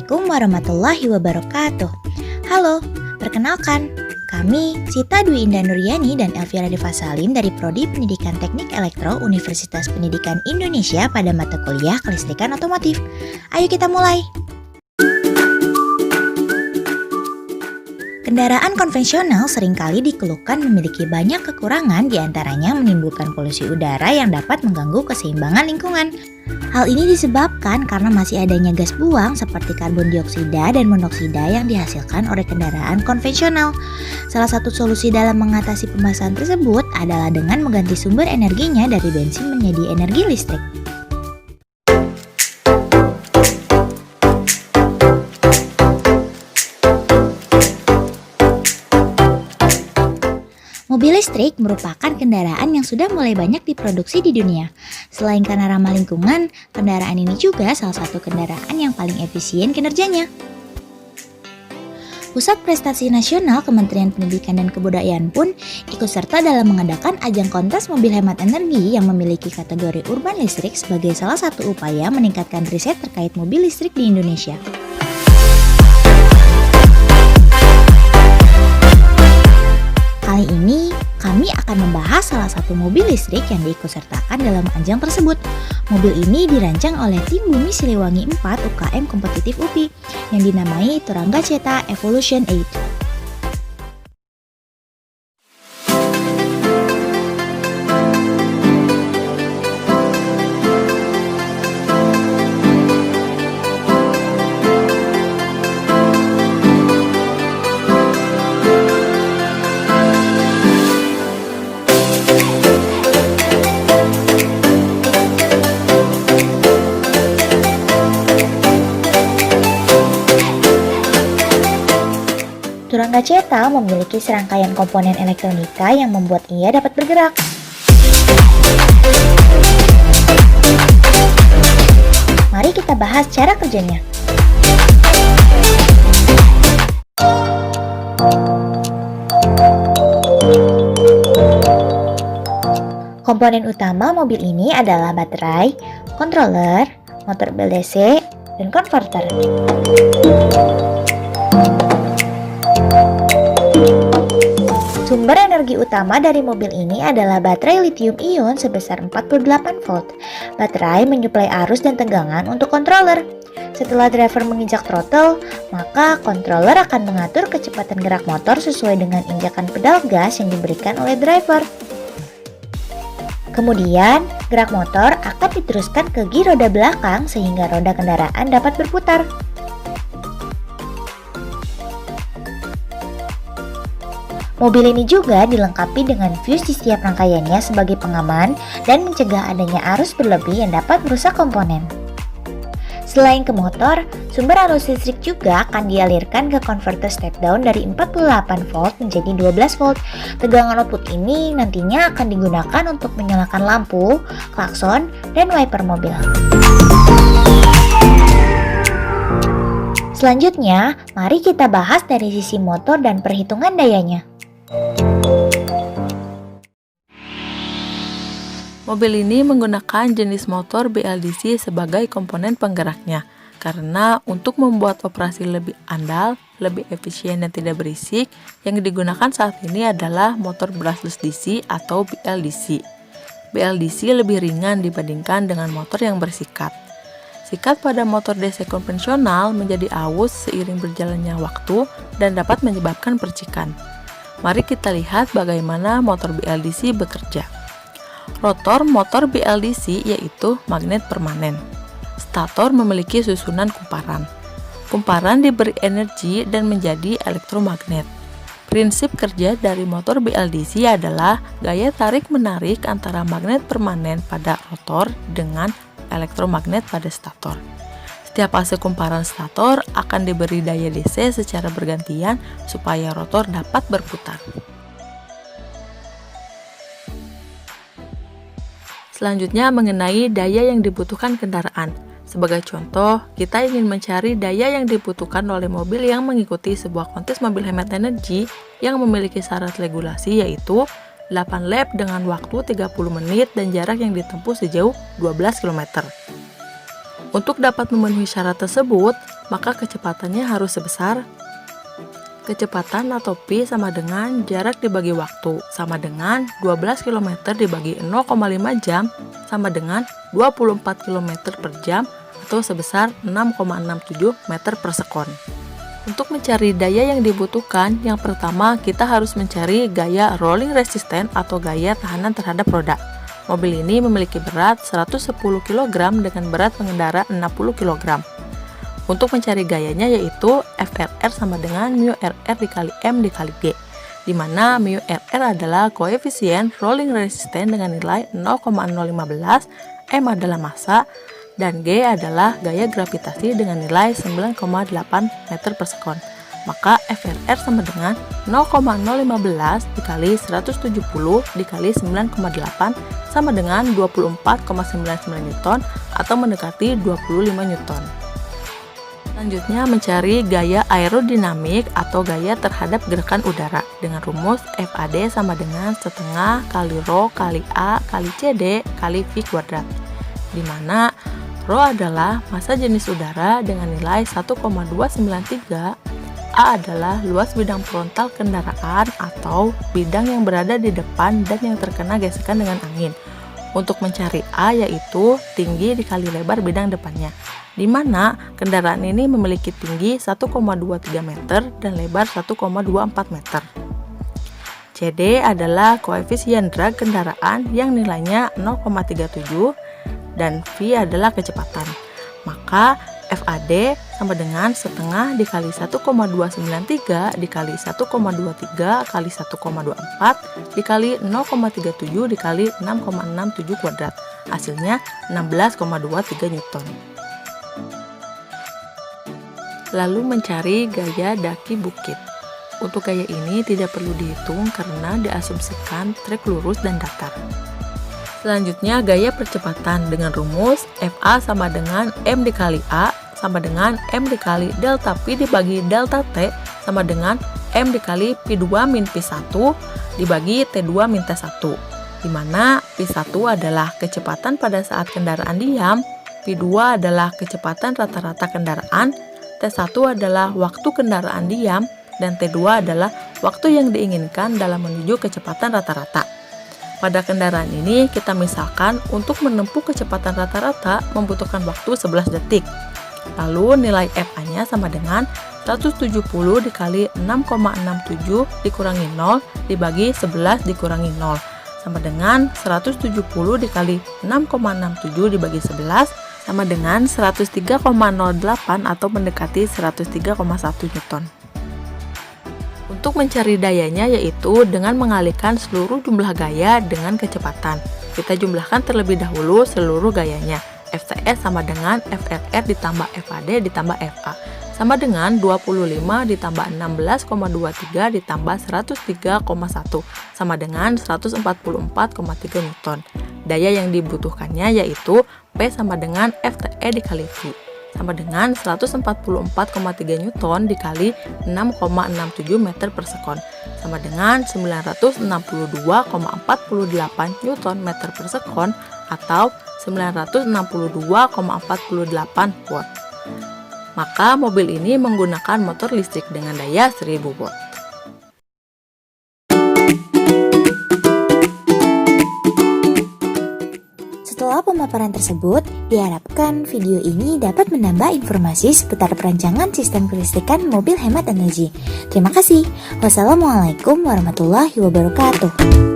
Assalamualaikum warahmatullahi wabarakatuh. Halo, perkenalkan, kami Sita Dwi Indah Nuryani dan Elvira Diva Salim dari Prodi Pendidikan Teknik Elektro Universitas Pendidikan Indonesia pada mata kuliah Kelistrikan Otomotif. Ayo kita mulai. Kendaraan konvensional seringkali dikeluhkan memiliki banyak kekurangan, diantaranya menimbulkan polusi udara yang dapat mengganggu keseimbangan lingkungan. Hal ini disebabkan karena masih adanya gas buang seperti karbon dioksida dan monoksida yang dihasilkan oleh kendaraan konvensional. Salah satu solusi dalam mengatasi pembahasan tersebut adalah dengan mengganti sumber energinya dari bensin menjadi energi listrik. Mobil listrik merupakan kendaraan yang sudah mulai banyak diproduksi di dunia. Selain karena ramah lingkungan, kendaraan ini juga salah satu kendaraan yang paling efisien kinerjanya. Pusat Prestasi Nasional Kementerian Pendidikan dan Kebudayaan pun ikut serta dalam mengadakan ajang kontes mobil hemat energi yang memiliki kategori urban listrik sebagai salah satu upaya meningkatkan riset terkait mobil listrik di Indonesia. Kali ini, kami akan membahas salah satu mobil listrik yang diikutsertakan dalam ajang tersebut. Mobil ini dirancang oleh tim Bumi Siliwangi 4 UKM Kompetitif UPI yang dinamai Turangga Ceta Evolution 8. Turangga Ceta memiliki serangkaian komponen elektronika yang membuat ia dapat bergerak. Mari kita bahas cara kerjanya. Komponen utama mobil ini adalah baterai, controller, motor BLDC, dan konverter. Sumber energi utama dari mobil ini adalah baterai lithium-ion sebesar 48 volt. Baterai menyuplai arus dan tegangan untuk controller. Setelah driver menginjak throttle, maka controller akan mengatur kecepatan gerak motor sesuai dengan injakan pedal gas yang diberikan oleh driver. Kemudian, gerak motor akan diteruskan ke gigi roda belakang sehingga roda kendaraan dapat berputar. Mobil ini juga dilengkapi dengan fuse di setiap rangkaiannya sebagai pengaman dan mencegah adanya arus berlebih yang dapat merusak komponen. Selain ke motor, sumber arus listrik juga akan dialirkan ke konverter step down dari 48 volt menjadi 12 volt. Tegangan output ini nantinya akan digunakan untuk menyalakan lampu, klakson, dan wiper mobil. Selanjutnya, mari kita bahas dari sisi motor dan perhitungan dayanya. Mobil ini menggunakan jenis motor BLDC sebagai komponen penggeraknya, karena untuk membuat operasi lebih andal, lebih efisien dan tidak berisik, yang digunakan saat ini adalah motor brushless DC atau BLDC. BLDC lebih ringan dibandingkan dengan motor yang bersikat. Sikat pada motor DC konvensional menjadi awus seiring berjalannya waktu dan dapat menyebabkan percikan. Mari kita lihat bagaimana motor BLDC bekerja. Rotor motor BLDC yaitu magnet permanen. Stator memiliki susunan kumparan. Kumparan diberi energi dan menjadi elektromagnet. Prinsip kerja dari motor BLDC adalah gaya tarik-menarik antara magnet permanen pada rotor dengan elektromagnet pada stator. Setiap fase kumparan stator akan diberi daya DC secara bergantian supaya rotor dapat berputar. Selanjutnya mengenai daya yang dibutuhkan kendaraan. Sebagai contoh, kita ingin mencari daya yang dibutuhkan oleh mobil yang mengikuti sebuah kontes mobil hemat energi yang memiliki syarat regulasi yaitu 8 lap dengan waktu 30 menit dan jarak yang ditempuh sejauh 12 km. Untuk dapat memenuhi syarat tersebut, maka kecepatannya harus sebesar kecepatan atau P sama dengan jarak dibagi waktu sama dengan 12 km dibagi 0,5 jam sama dengan 24 km per jam atau sebesar 6,67 meter per sekon. Untuk mencari daya yang dibutuhkan, yang pertama kita harus mencari gaya rolling resistance atau gaya tahanan terhadap roda. Mobil ini memiliki berat 110 kg dengan berat pengendara 60 kg. Untuk mencari gayanya yaitu FRR sama dengan mu RR dikali M dikali G, di mana mu RR adalah koefisien rolling resistance dengan nilai 0,015, M adalah massa, dan G adalah gaya gravitasi dengan nilai 9,8 meter per sekon. Maka FRR sama dengan 0,015 dikali 170 dikali 9,8 sama dengan 24,99 Newton atau mendekati 25 Newton. Selanjutnya mencari gaya aerodinamik atau gaya terhadap gerakan udara dengan rumus FAD sama dengan setengah kali Rho kali A kali CD kali V kuadrat, di mana Rho adalah massa jenis udara dengan nilai 1,293, A adalah luas bidang frontal kendaraan atau bidang yang berada di depan dan yang terkena gesekan dengan angin. Untuk mencari A yaitu tinggi dikali lebar bidang depannya, di mana kendaraan ini memiliki tinggi 1,23 meter dan lebar 1,24 meter. CD adalah koefisien drag kendaraan yang nilainya 0,37 dan V adalah kecepatan. Maka FAD sama dengan setengah dikali 1,293 dikali 1,23 kali 1,24 dikali 0,37 dikali 6,67 kuadrat. Hasilnya 16,23 Newton. Lalu mencari gaya daki bukit. Untuk gaya ini tidak perlu dihitung karena diasumsikan trek lurus dan datar. Selanjutnya gaya percepatan dengan rumus FA sama dengan M dikali A sama dengan M dikali delta P dibagi delta T sama dengan M dikali P2 min P1 dibagi T2 min T1, di mana P1 adalah kecepatan pada saat kendaraan diam, P2 adalah kecepatan rata-rata kendaraan, T1 adalah waktu kendaraan diam, dan T2 adalah waktu yang diinginkan dalam menuju kecepatan rata-rata. Pada kendaraan ini, kita misalkan untuk menempuh kecepatan rata-rata membutuhkan waktu 11 detik. Lalu nilai FA-nya sama dengan 170 dikali 6,67 dikurangi 0 dibagi 11 dikurangi 0 sama dengan 170 dikali 6,67 dibagi 11 sama dengan 103,08 atau mendekati 103,1 Newton. Untuk mencari dayanya yaitu dengan mengalihkan seluruh jumlah gaya dengan kecepatan. Kita jumlahkan terlebih dahulu seluruh gayanya. FCS sama dengan FRR ditambah FAD ditambah FA sama dengan 25 ditambah 16,23 ditambah 103,1 sama dengan 144,3 Newton. Daya yang dibutuhkannya yaitu P sama dengan FTE dikali V sama dengan 144,3 Newton dikali 6,67 meter per sekon sama dengan 962,48 Newton meter per sekon atau 962,48 watt. Maka mobil ini menggunakan motor listrik dengan daya 1000 watt. Setelah pemaparan tersebut, diharapkan video ini dapat menambah informasi seputar perancangan sistem kelistrikan mobil hemat energi. Terima kasih. Wassalamualaikum warahmatullahi wabarakatuh.